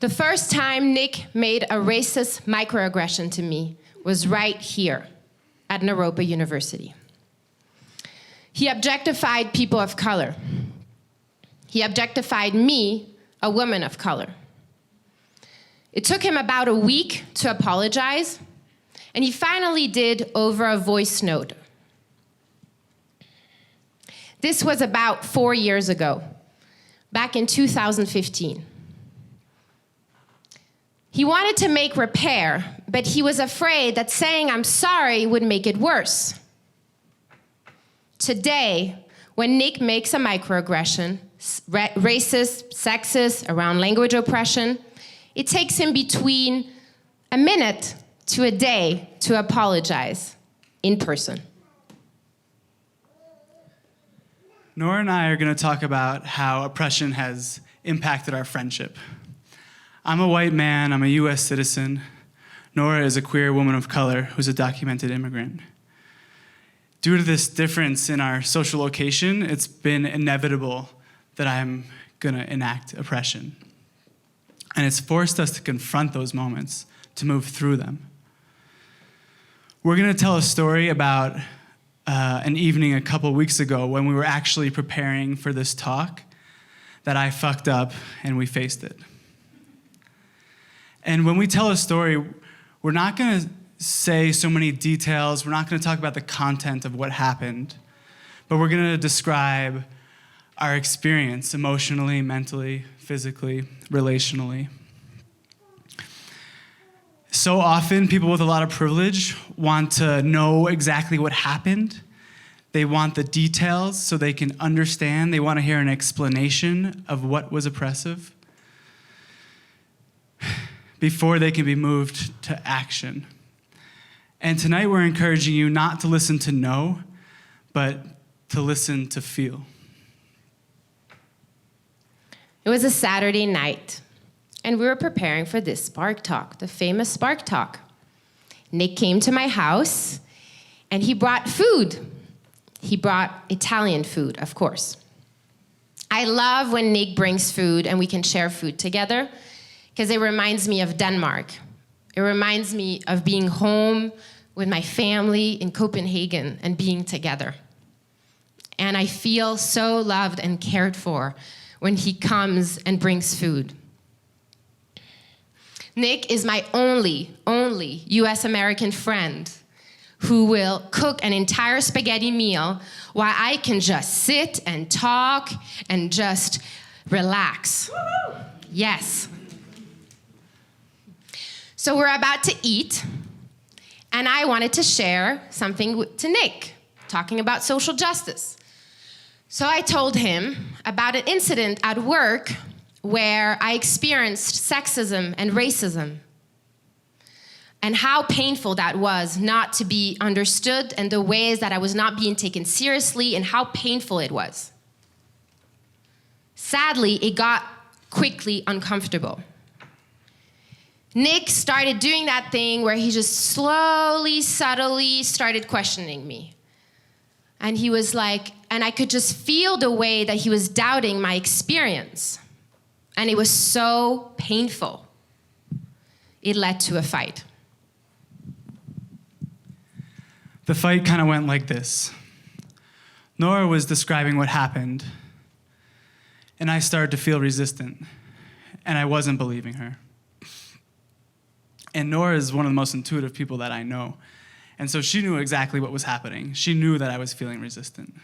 The first time Nic made a racist microaggression to me was right here at Naropa University. He objectified people of color. He objectified me, a woman of color. It took him about a week to apologize, and he finally did over a voice note. This was about 4 years ago, back in 2015. He wanted to make repair, but he was afraid that saying I'm sorry would make it worse. Today, when Nic makes a microaggression, racist, sexist, around language oppression, it takes him between a minute to a day to apologize in person. Nora and I are going to talk about how oppression has impacted our friendship. I'm a white man, I'm a US citizen. Nora is a queer woman of color who's a documented immigrant. Due to this difference in our social location, it's been inevitable that I'm going to enact oppression. And it's forced us to confront those moments, to move through them. We're going to tell a story about an evening a couple weeks ago when we were actually preparing for this talk that I fucked up and we faced it. And when we tell a story, we're not going to say so many details, we're not going to talk about the content of what happened, but we're going to describe our experience emotionally, mentally, physically, relationally. So often, people with a lot of privilege want to know exactly what happened. They want the details so they can understand. They want to hear an explanation of what was oppressive before they can be moved to action. And tonight we're encouraging you not to listen to know, but to listen to feel. It was a Saturday night, and we were preparing for this Spark Talk, the famous Spark Talk. Nic came to my house, and he brought food. He brought Italian food, of course. I love when Nic brings food and we can share food together, because it reminds me of Denmark. It reminds me of being home with my family in Copenhagen and being together. And I feel so loved and cared for when he comes and brings food. Nic is my only US American friend who will cook an entire spaghetti meal while I can just sit and talk and just relax. Woo-hoo! Yes. So we're about to eat, and I wanted to share something to Nic, talking about social justice. So I told him about an incident at work where I experienced sexism and racism, and how painful that was not to be understood, and the ways that I was not being taken seriously, and how painful it was. Sadly, it got quickly uncomfortable. Nic started doing that thing where he just slowly, subtly started questioning me. And he was like, and I could just feel the way that he was doubting my experience. And it was so painful. It led to a fight. The fight kind of went like this. Nora was describing what happened, and I started to feel resistant, and I wasn't believing her. And Nora is one of the most intuitive people that I know. And so she knew exactly what was happening. She knew that I was feeling resistant.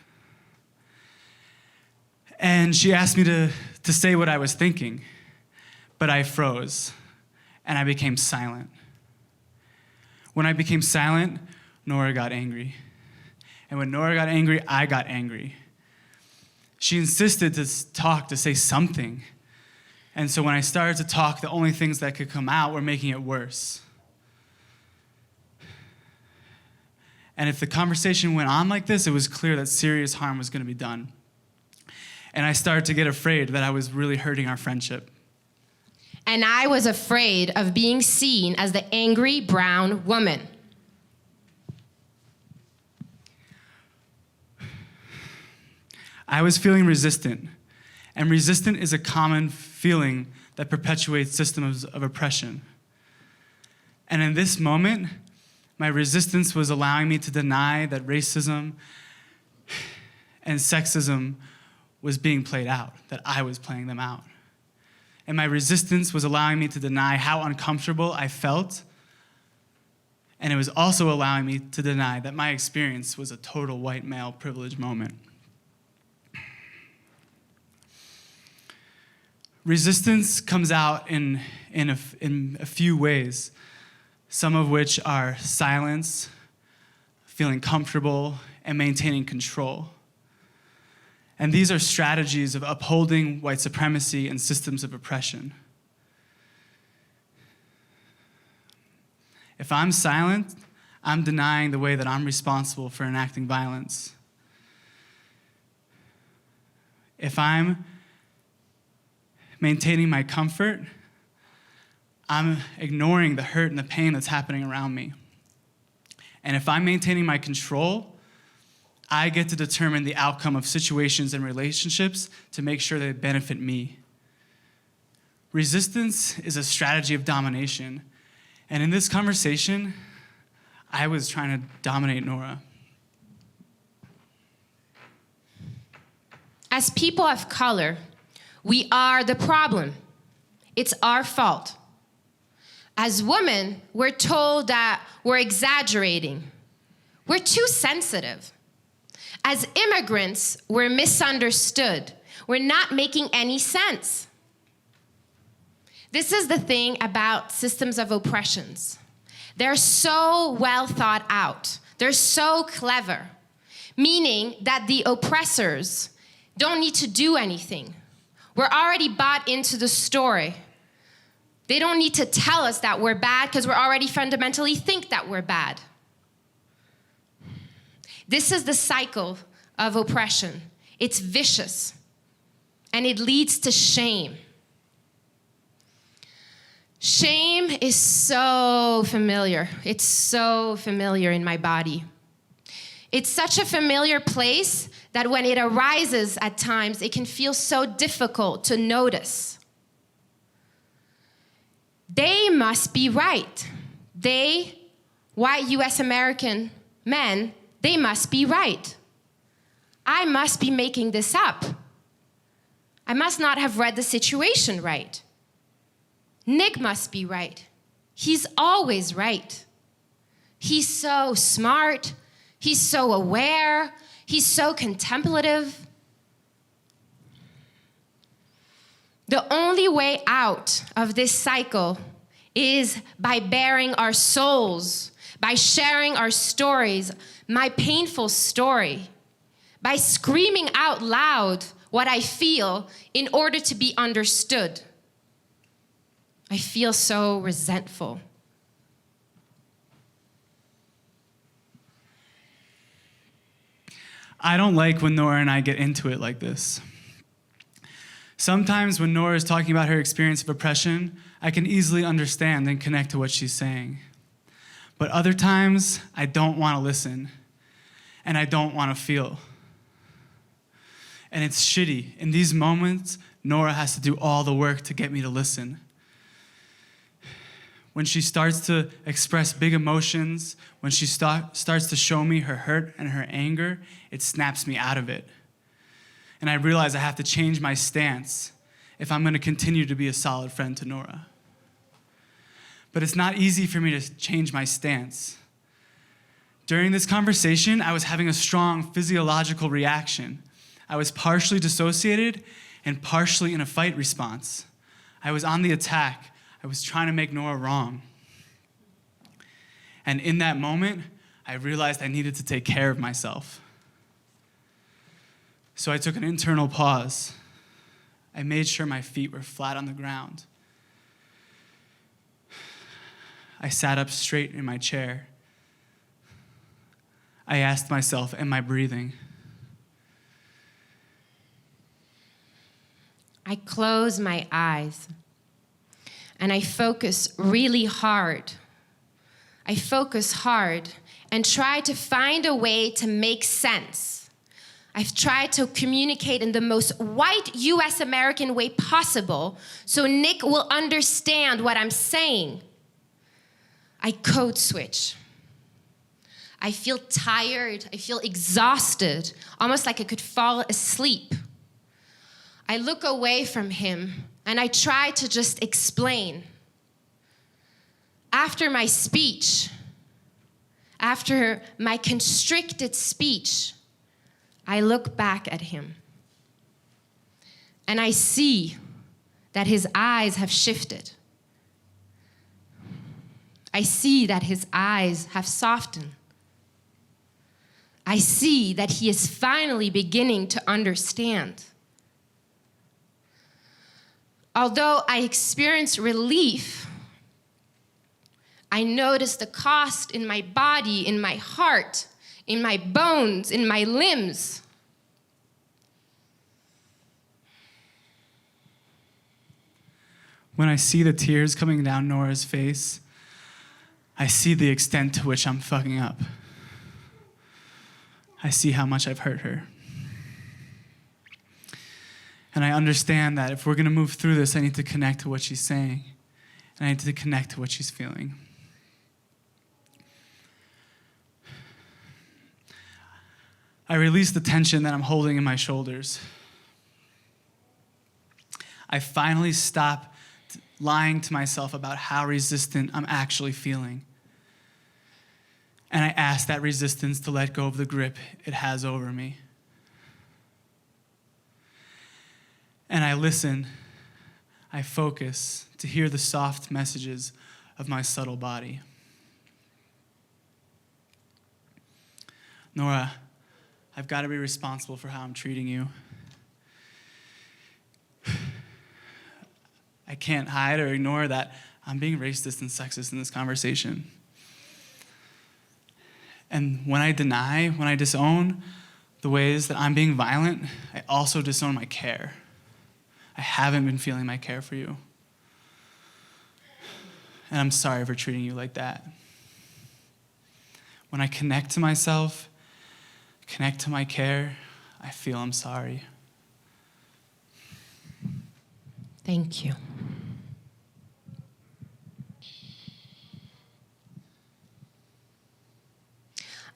And she asked me to say what I was thinking, but I froze, and I became silent. When I became silent, Nora got angry. And when Nora got angry, I got angry. She insisted to talk, to say something. And so when I started to talk, the only things that could come out were making it worse. And if the conversation went on like this, it was clear that serious harm was going to be done. And I started to get afraid that I was really hurting our friendship. And I was afraid of being seen as the angry brown woman. I was feeling resistant. And resistant is a common feeling that perpetuates systems of oppression. And in this moment, my resistance was allowing me to deny that racism and sexism was being played out, that I was playing them out. And my resistance was allowing me to deny how uncomfortable I felt, and it was also allowing me to deny that my experience was a total white male privilege moment. Resistance comes out in a few ways, some of which are silence, feeling comfortable, and maintaining control. And these are strategies of upholding white supremacy and systems of oppression. If I'm silent, I'm denying the way that I'm responsible for enacting violence. If I'm maintaining my comfort, I'm ignoring the hurt and the pain that's happening around me. And if I'm maintaining my control, I get to determine the outcome of situations and relationships to make sure they benefit me. Resistance is a strategy of domination. And in this conversation, I was trying to dominate Nora. As people of color, we are the problem. It's our fault. As women, we're told that we're exaggerating. We're too sensitive. As immigrants, we're misunderstood. We're not making any sense. This is the thing about systems of oppressions. They're so well thought out. They're so clever, meaning that the oppressors don't need to do anything. We're already bought into the story. They don't need to tell us that we're bad because we already fundamentally think that we're bad. This is the cycle of oppression. It's vicious, and it leads to shame. Shame is so familiar. It's so familiar in my body. It's such a familiar place that when it arises at times, it can feel so difficult to notice. They must be right. They, white US American men, they must be right. I must be making this up. I must not have read the situation right. Nic must be right. He's always right. He's so smart. He's so aware. He's so contemplative. The only way out of this cycle is by baring our souls, by sharing our stories, my painful story, by screaming out loud what I feel in order to be understood. I feel so resentful. I don't like when Nora and I get into it like this. Sometimes when Nora is talking about her experience of oppression, I can easily understand and connect to what she's saying. But other times, I don't want to listen, and I don't want to feel. And it's shitty. In these moments, Nora has to do all the work to get me to listen. When she starts to express big emotions, when she starts to show me her hurt and her anger, it snaps me out of it. And I realize I have to change my stance if I'm going to continue to be a solid friend to Nora. But it's not easy for me to change my stance. During this conversation, I was having a strong physiological reaction. I was partially dissociated and partially in a fight response. I was on the attack. I was trying to make Nora wrong. And in that moment, I realized I needed to take care of myself. So I took an internal pause. I made sure my feet were flat on the ground. I sat up straight in my chair. I asked myself, am I breathing? I close my eyes and I focus really hard. I focus hard and try to find a way to make sense. I've tried to communicate in the most white US American way possible so Nic will understand what I'm saying. I code switch. I feel tired, I feel exhausted, almost like I could fall asleep. I look away from him and I try to just explain. After my speech, after my constricted speech, I look back at him and I see that his eyes have shifted. I see that his eyes have softened. I see that he is finally beginning to understand. Although I experience relief, I notice the cost in my body, in my heart, in my bones, in my limbs. When I see the tears coming down Nora's face, I see the extent to which I'm fucking up. I see how much I've hurt her. And I understand that if we're going to move through this, I need to connect to what she's saying. And I need to connect to what she's feeling. I release the tension that I'm holding in my shoulders. I finally stop lying to myself about how resistant I'm actually feeling. And I ask that resistance to let go of the grip it has over me. And I listen, I focus to hear the soft messages of my subtle body. Nora, I've got to be responsible for how I'm treating you. I can't hide or ignore that I'm being racist and sexist in this conversation. And when I deny, when I disown the ways that I'm being violent, I also disown my care. I haven't been feeling my care for you. And I'm sorry for treating you like that. When I connect to myself, connect to my care, I feel I'm sorry. Thank you.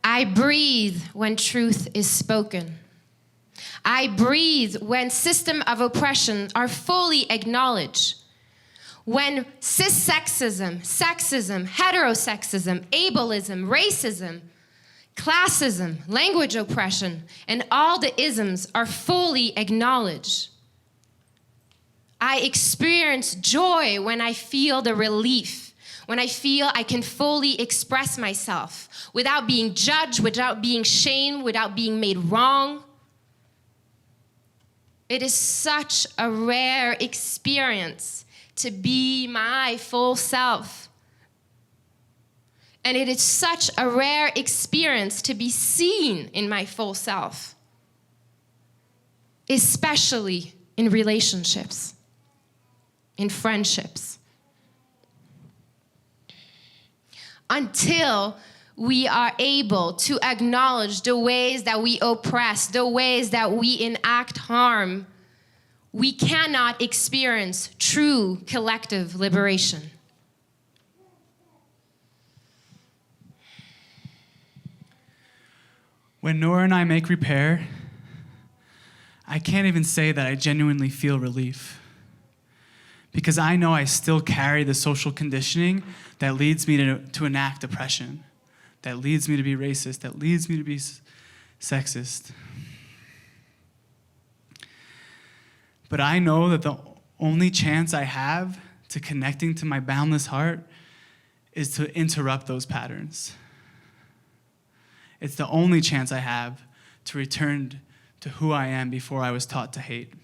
I breathe when truth is spoken. I breathe when systems of oppression are fully acknowledged. When cissexism, sexism, heterosexism, ableism, racism, classism, language oppression, and all the isms are fully acknowledged. I experience joy when I feel the relief, when I feel I can fully express myself without being judged, without being shamed, without being made wrong. It is such a rare experience to be my full self. And it is such a rare experience to be seen in my full self, especially in relationships, in friendships. Until we are able to acknowledge the ways that we oppress, the ways that we enact harm, we cannot experience true collective liberation. When Nora and I make repair, I can't even say that I genuinely feel relief. Because I know I still carry the social conditioning that leads me to enact oppression, that leads me to be racist, that leads me to be sexist. But I know that the only chance I have to connecting to my boundless heart is to interrupt those patterns. It's the only chance I have to return to who I am before I was taught to hate.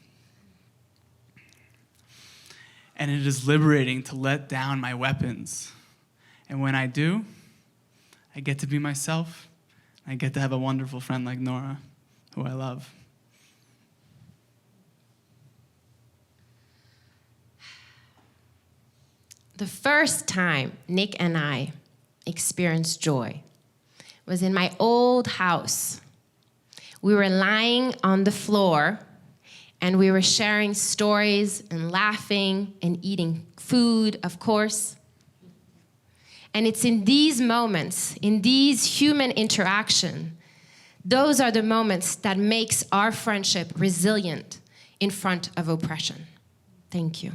And it is liberating to let down my weapons. And when I do, I get to be myself. I get to have a wonderful friend like Nora, who I love. The first time Nic and I experienced joy was in my old house We were lying on the floor, and we were sharing stories and laughing and eating food, of course. And it's in these moments, in these human interaction, those are the moments that makes our friendship resilient in front of oppression. Thank you.